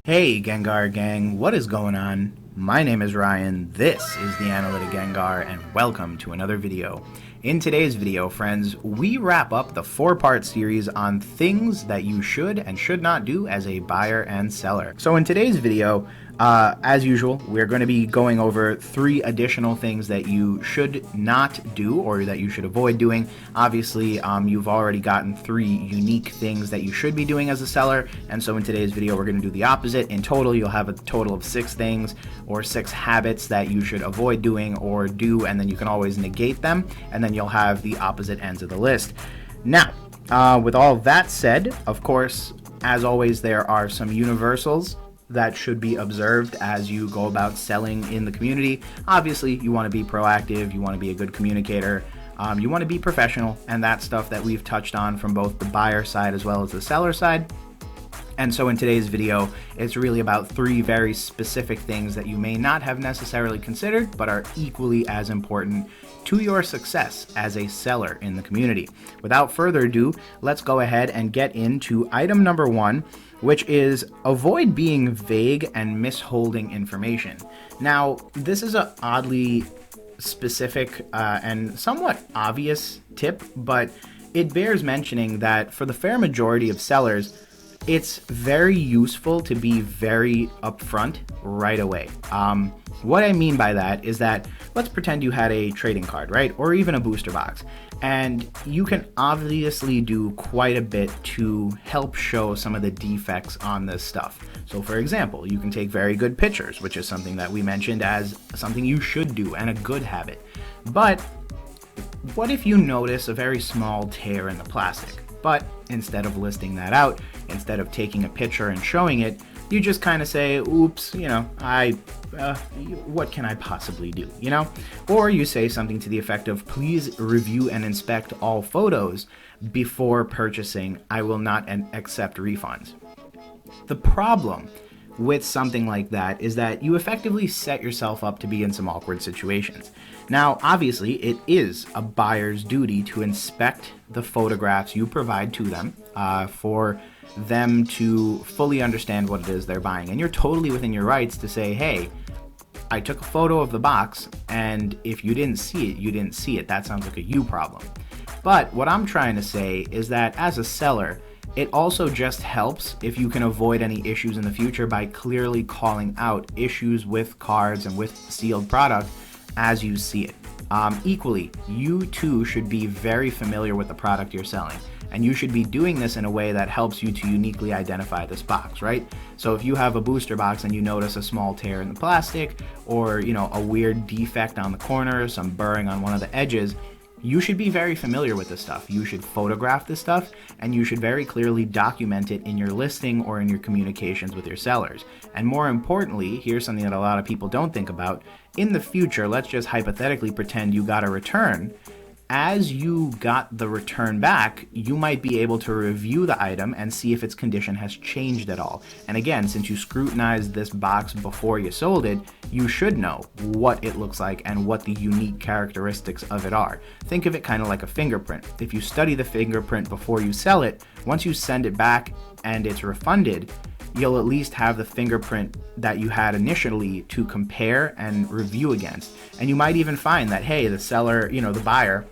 Hey Gengar Gang, what is going on? My name is Ryan, this is the Analytic Gengar, and welcome to another video. In today's video, friends, we wrap up the 4-part series on things that you should and should not do as a buyer and seller. So in today's video, as usual, we're going to be going over 3 additional things that you should not do or that you should avoid doing. Obviously, you've already gotten 3 unique things that you should be doing as a seller, and so in today's video, we're going to do the opposite. In total, you'll have a total of 6 things or 6 habits that you should avoid doing or do, and then you can always negate them, and then you'll have the opposite ends of the list. Now, with all that said, of course, as always, there are some universals that should be observed as you go about selling in the community. Obviously, you want to be proactive, you want to be a good communicator, you want to be professional, and that's stuff that we've touched on from both the buyer side as well as the seller side. And so in today's video, it's really about 3 very specific things that you may not have necessarily considered, but are equally as important to your success as a seller in the community. Without further ado, let's go ahead and get into item number 1, which is avoid being vague and misholding information. Now, this is an oddly specific and somewhat obvious tip, but it bears mentioning that for the fair majority of sellers, it's very useful to be very upfront right away. What I mean by that is that let's pretend you had a trading card, right? Or even a booster box. And you can obviously do quite a bit to help show some of the defects on this stuff. So for example, you can take very good pictures, which is something that we mentioned as something you should do and a good habit. But what if you notice a very small tear in the plastic? But instead of listing that out, instead of taking a picture and showing it, you just kind of say, oops, what can I possibly do, Or you say something to the effect of, please review and inspect all photos before purchasing. I will not accept refunds. The problem with something like that is that you effectively set yourself up to be in some awkward situations. Now, obviously, it is a buyer's duty to inspect the photographs you provide to them for them to fully understand what it is they're buying. And you're totally within your rights to say, hey, I took a photo of the box, and if you didn't see it, you didn't see it. That sounds like a you problem. But what I'm trying to say is that as a seller, it also just helps if you can avoid any issues in the future by clearly calling out issues with cards and with sealed product as you see it. Equally, you too should be very familiar with the product you're selling, and you should be doing this in a way that helps you to uniquely identify this box, right? So if you have a booster box and you notice a small tear in the plastic or, a weird defect on the corner, some burring on one of the edges, you should be very familiar with this stuff. You should photograph this stuff, and you should very clearly document it in your listing or in your communications with your sellers. And more importantly, here's something that a lot of people don't think about. In the future, let's just hypothetically pretend you got a return. As you got the return back, you might be able to review the item and see if its condition has changed at all. And again, since you scrutinized this box before you sold it, you should know what it looks like and what the unique characteristics of it are. Think of it kind of like a fingerprint. If you study the fingerprint before you sell it, once you send it back and it's refunded, you'll at least have the fingerprint that you had initially to compare and review against. And you might even find that, hey, the seller, the buyer,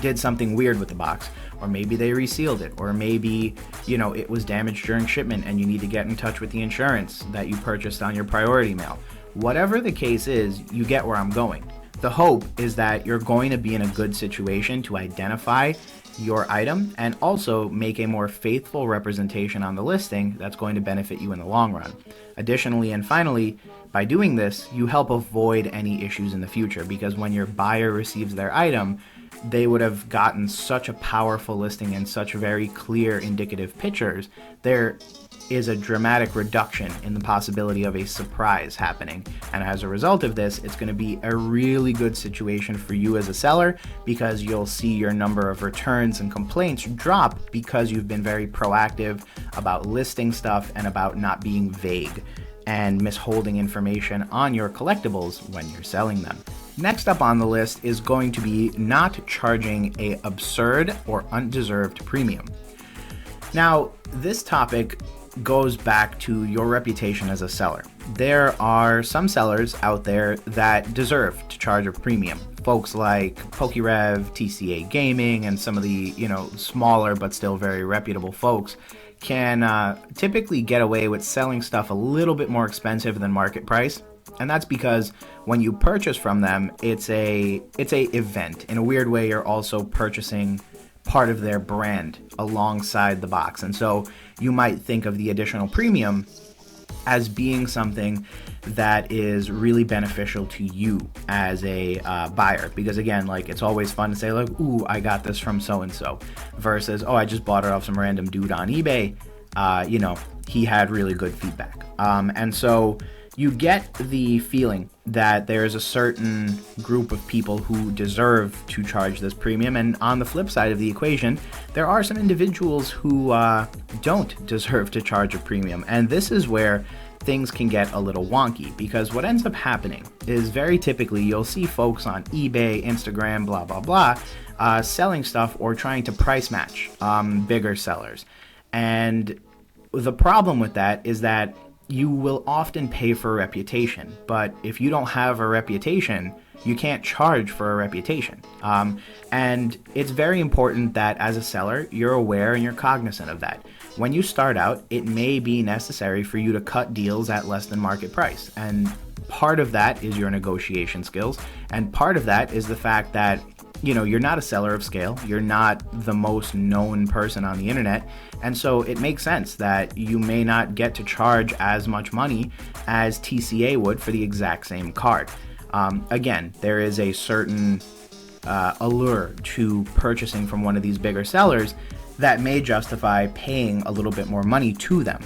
did something weird with the box, or maybe they resealed it, or maybe, it was damaged during shipment and you need to get in touch with the insurance that you purchased on your priority mail. Whatever the case is, you get where I'm going. The hope is that you're going to be in a good situation to identify your item and also make a more faithful representation on the listing that's going to benefit you in the long run. Additionally and finally, by doing this, you help avoid any issues in the future, because when your buyer receives their item, they would have gotten such a powerful listing and such very clear indicative pictures. There is a dramatic reduction in the possibility of a surprise happening. And as a result of this, it's going to be a really good situation for you as a seller, because you'll see your number of returns and complaints drop because you've been very proactive about listing stuff and about not being vague and misholding information on your collectibles when you're selling them. Next up on the list is going to be not charging an absurd or undeserved premium. Now, this topic goes back to your reputation as a seller. There are some sellers out there that deserve to charge a premium. Folks like PokeRev, TCA Gaming, and some of the, smaller but still very reputable folks can typically get away with selling stuff a little bit more expensive than market price. And that's because when you purchase from them, it's a event. In a weird way, you're also purchasing part of their brand alongside the box. And so you might think of the additional premium as being something that is really beneficial to you as a buyer, because again, like, it's always fun to say like, ooh, I got this from so and so, versus, oh, I just bought it off some random dude on eBay. He had really good feedback, and so you get the feeling that there's a certain group of people who deserve to charge this premium. And on the flip side of the equation, there are some individuals who don't deserve to charge a premium. And this is where things can get a little wonky, because what ends up happening is very typically you'll see folks on eBay, Instagram, blah, blah, blah, selling stuff or trying to price match bigger sellers. And the problem with that is that you will often pay for a reputation, but if you don't have a reputation, you can't charge for a reputation. And it's very important that as a seller, you're aware and you're cognizant of that. When you start out, it may be necessary for you to cut deals at less than market price. And part of that is your negotiation skills. And part of that is the fact that you're not a seller of scale. You're not the most known person on the internet. And so it makes sense that you may not get to charge as much money as TCA would for the exact same card. Again, there is a certain allure to purchasing from one of these bigger sellers that may justify paying a little bit more money to them.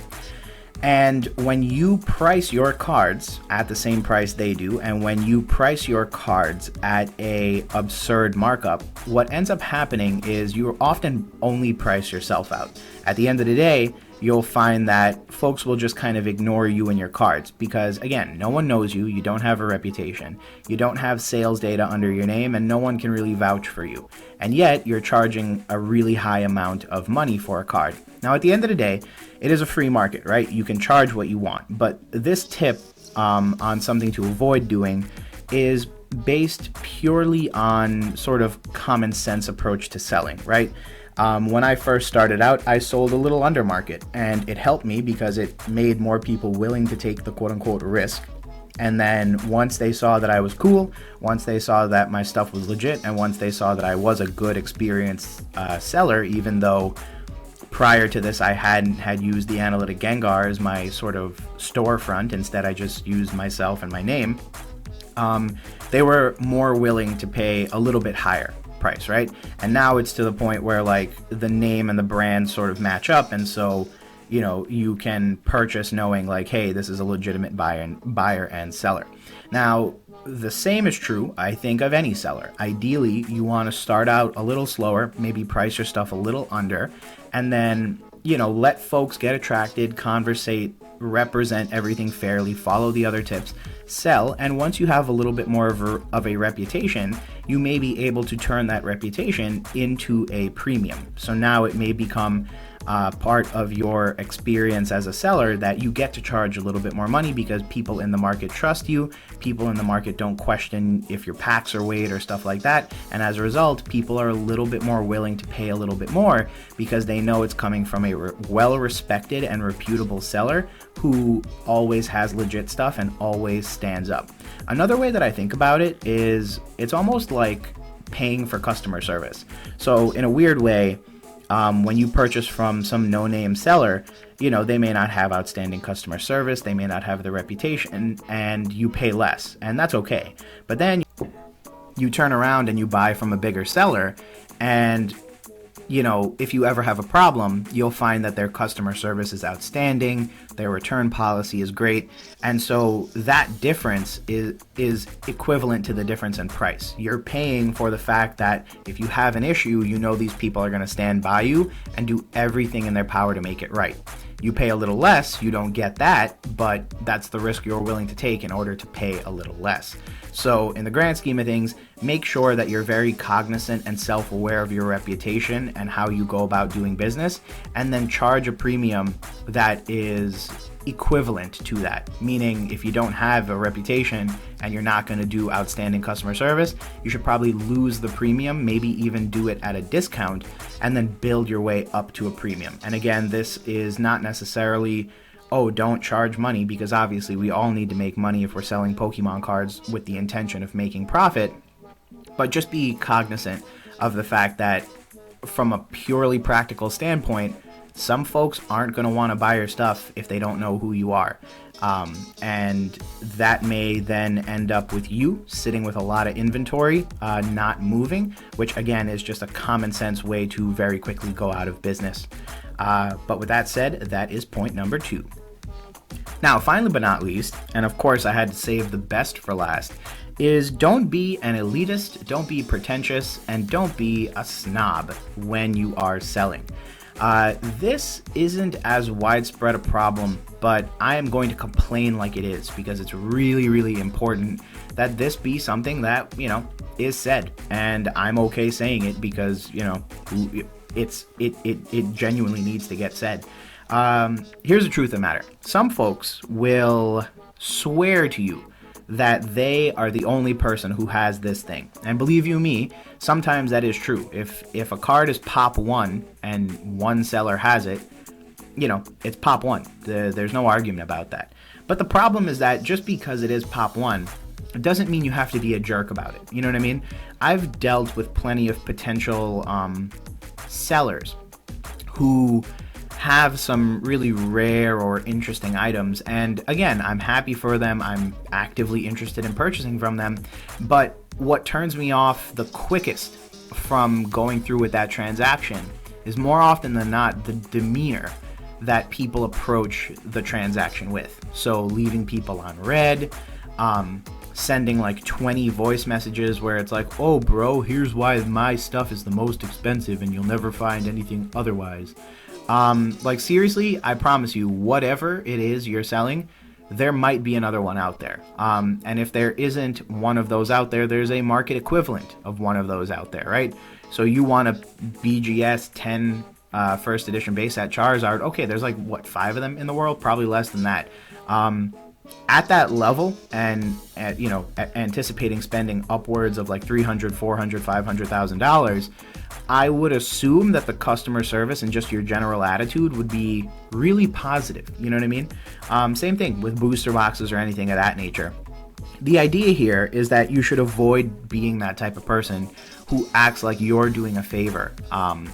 And when you price your cards at the same price they do, and when you price your cards at a absurd markup, what ends up happening is you often only price yourself out. At the end of the day, you'll find that folks will just kind of ignore you and your cards because, again, no one knows you, you don't have a reputation, you don't have sales data under your name, and no one can really vouch for you. And yet, you're charging a really high amount of money for a card. Now, at the end of the day, it is a free market, right? You can charge what you want. But this tip on something to avoid doing is based purely on sort of common sense approach to selling, right? When I first started out, I sold a little under market, and it helped me because it made more people willing to take the quote-unquote risk. And then once they saw that I was cool, once they saw that my stuff was legit, and once they saw that I was a good, experienced seller, even though prior to this I had used the Analytic Gengar as my sort of storefront, instead I just used myself and my name, they were more willing to pay a little bit higher price, right? And now it's to the point where like the name and the brand sort of match up, and so you can purchase knowing like, hey, this is a legitimate buyer and seller. Now, the same is true, I think, of any seller. Ideally, you want to start out a little slower, maybe price your stuff a little under, and then, let folks get attracted, conversate, represent everything fairly, follow the other tips, sell, and once you have a little bit more of a reputation, you may be able to turn that reputation into a premium. So now it may become part of your experience as a seller that you get to charge a little bit more money because people in the market trust you, people in the market don't question if your packs are weighed or stuff like that, and as a result, people are a little bit more willing to pay a little bit more because they know it's coming from a well-respected and reputable seller who always has legit stuff and always stands up. Another way that I think about it is it's almost like paying for customer service. So in a weird way, when you purchase from some no-name seller, they may not have outstanding customer service, they may not have the reputation, and you pay less, and that's okay. But then you turn around and you buy from a bigger seller, and if you ever have a problem, you'll find that their customer service is outstanding, their return policy is great, and so that difference is equivalent to the difference in price. You're paying for the fact that if you have an issue, these people are going to stand by you and do everything in their power to make it right. You pay a little less, you don't get that, but that's the risk you're willing to take in order to pay a little less. So in the grand scheme of things, make sure that you're very cognizant and self-aware of your reputation and how you go about doing business, and then charge a premium that is equivalent to that. Meaning, if you don't have a reputation and you're not going to do outstanding customer service, you should probably lose the premium, maybe even do it at a discount, and then build your way up to a premium. And again, this is not necessarily, oh, don't charge money, because obviously we all need to make money if we're selling Pokemon cards with the intention of making profit. But just be cognizant of the fact that from a purely practical standpoint, some folks aren't going to want to buy your stuff if they don't know who you are. And that may then end up with you sitting with a lot of inventory, not moving, which again is just a common sense way to very quickly go out of business. But with that said, that is point number 2. Now, finally but not least, and of course I had to save the best for last, is don't be an elitist, don't be pretentious, and don't be a snob when you are selling. This isn't as widespread a problem, but I am going to complain like it is, because it's really, really important that this be something that, is said. And I'm okay saying it because, it genuinely needs to get said. Here's the truth of the matter. Some folks will swear to you that they are the only person who has this thing. And believe you me, sometimes that is true. If a card is pop 1 and one seller has it, it's pop 1. There's no argument about that. But the problem is that just because it is pop 1, it doesn't mean you have to be a jerk about it. You know what I mean? I've dealt with plenty of potential sellers who have some really rare or interesting items, and again, I'm happy for them. I'm actively interested in purchasing from them, but what turns me off the quickest from going through with that transaction is more often than not the demeanor that people approach the transaction with. So leaving people on red, sending like 20 voice messages where it's like, oh bro, here's why my stuff is the most expensive and you'll never find anything otherwise. Like seriously, I promise you, whatever it is you're selling, there might be another one out there. And if there isn't one of those out there, there's a market equivalent of one of those out there, right? So you want a BGS 10 first edition base set Charizard. Okay, there's like, what, 5 of them in the world? Probably less than that. At that level, and anticipating spending upwards of like $300, $400, $500,000, I would assume that the customer service and just your general attitude would be really positive. You know what I mean? Same thing with booster boxes or anything of that nature. The idea here is that you should avoid being that type of person who acts like you're doing a favor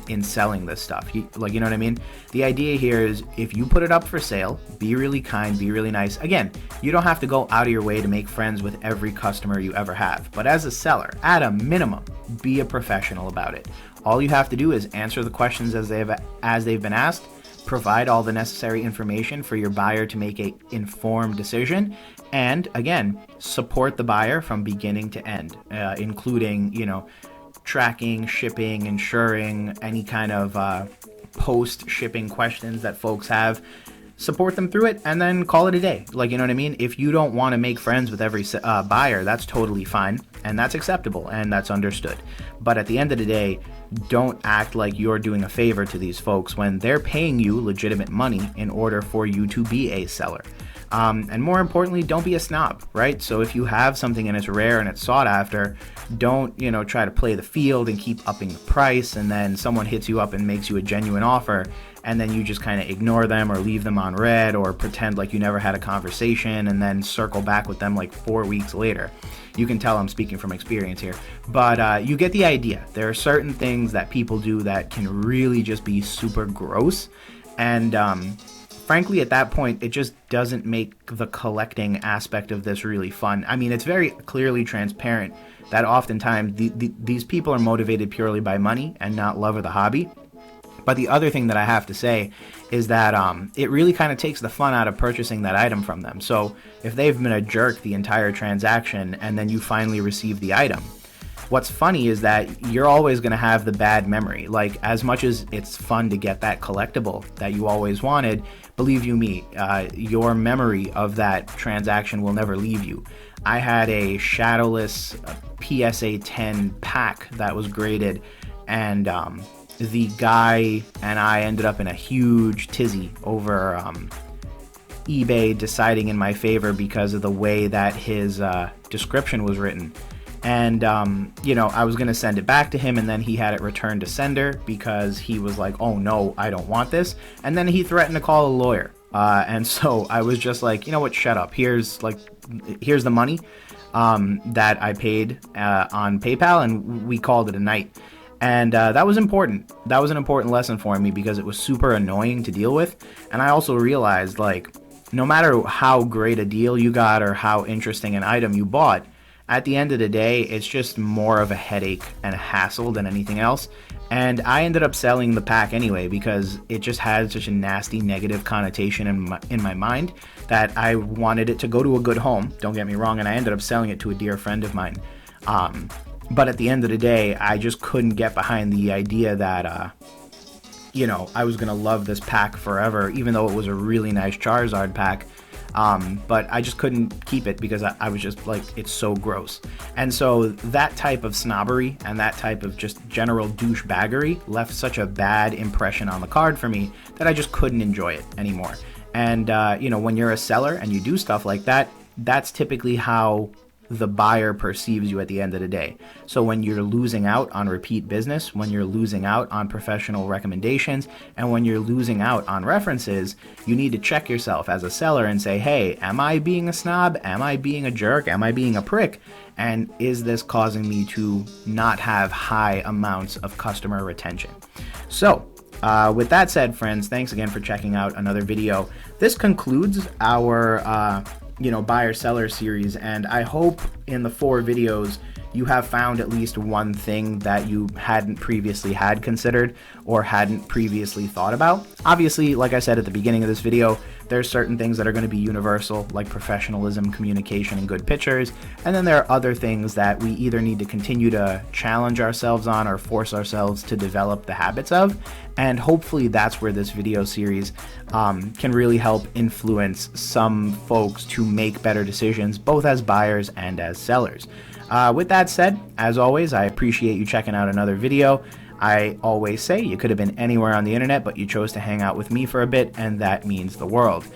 in selling this stuff. You know what I mean? The idea here is if you put it up for sale, be really kind, be really nice. Again, you don't have to go out of your way to make friends with every customer you ever have. But as a seller, at a minimum, be a professional about it. All you have to do is answer the questions as they've been asked, provide all the necessary information for your buyer to make an informed decision, and again, support the buyer from beginning to end, including, tracking, shipping, insuring, any kind of post-shipping questions that folks have. Support them through it and then call it a day. You know what I mean? If you don't want to make friends with every buyer, that's totally fine, and that's acceptable, and that's understood. But at the end of the day, don't act like you're doing a favor to these folks when they're paying you legitimate money in order for you to be a seller. And more importantly, don't be a snob, right? So if you have something and it's rare and it's sought after, don't, try to play the field and keep upping the price, and then someone hits you up and makes you a genuine offer, and then you just kind of ignore them or leave them on red or pretend like you never had a conversation and then circle back with them like 4 weeks later. You can tell I'm speaking from experience here, but you get the idea. There are certain things that people do that can really just be super gross, and frankly, at that point, it just doesn't make the collecting aspect of this really fun. I mean, it's very clearly transparent that oftentimes these people are motivated purely by money and not love of the hobby. But the other thing that I have to say is that it really kind of takes the fun out of purchasing that item from them. So if they've been a jerk the entire transaction and then you finally receive the item, what's funny is that you're always going to have the bad memory. Like, as much as it's fun to get that collectible that you always wanted, believe you me, your memory of that transaction will never leave you. I had a shadowless PSA 10 pack that was graded, and the guy and I ended up in a huge tizzy over eBay deciding in my favor because of the way that his description was written. And, I was going to send it back to him, and then he had it returned to sender because he was like, oh no, I don't want this. And then he threatened to call a lawyer. And so I was just like, you know what, shut up. Here's the money that I paid on PayPal, and we called it a night. And that was important. That was an important lesson for me because it was super annoying to deal with. And I also realized, like, no matter how great a deal you got or how interesting an item you bought, at the end of the day, it's just more of a headache and a hassle than anything else. And I ended up selling the pack anyway because it just had such a nasty negative connotation in my mind that I wanted it to go to a good home. Don't get me wrong, and I ended up selling it to a dear friend of mine. But at the end of the day, I just couldn't get behind the idea that, I was going to love this pack forever, even though it was a really nice Charizard pack. But I just couldn't keep it because I was just like, it's so gross. And so that type of snobbery and that type of just general douchebaggery left such a bad impression on the card for me that I just couldn't enjoy it anymore. And, when you're a seller and you do stuff like that, that's typically how the buyer perceives you at the end of the day. So when you're losing out on repeat business, when you're losing out on professional recommendations, and when you're losing out on references, you need to check yourself as a seller and say, hey, am I being a snob? Am I being a jerk? Am I being a prick? And is this causing me to not have high amounts of customer retention? So with that said, friends, thanks again for checking out another video. This concludes our buyer seller series, and I hope in the 4 videos you have found at least one thing that you hadn't previously had considered or hadn't previously thought about. Obviously, like I said at the beginning of this video, there's certain things that are going to be universal, like professionalism, communication, and good pictures, and then there are other things that we either need to continue to challenge ourselves on or force ourselves to develop the habits of, and hopefully that's where this video series can really help influence some folks to make better decisions, both as buyers and as sellers. With that said, as always, I appreciate you checking out another video. I always say you could have been anywhere on the internet, but you chose to hang out with me for a bit, and that means the world.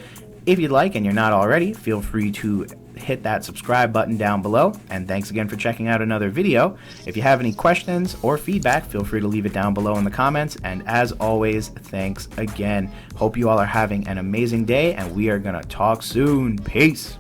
If you'd like, and you're not already, feel free to hit that subscribe button down below, and thanks again for checking out another video. If you have any questions or feedback, feel free to leave it down below in the comments, and as always, thanks again. Hope you all are having an amazing day, and we are gonna talk soon. Peace!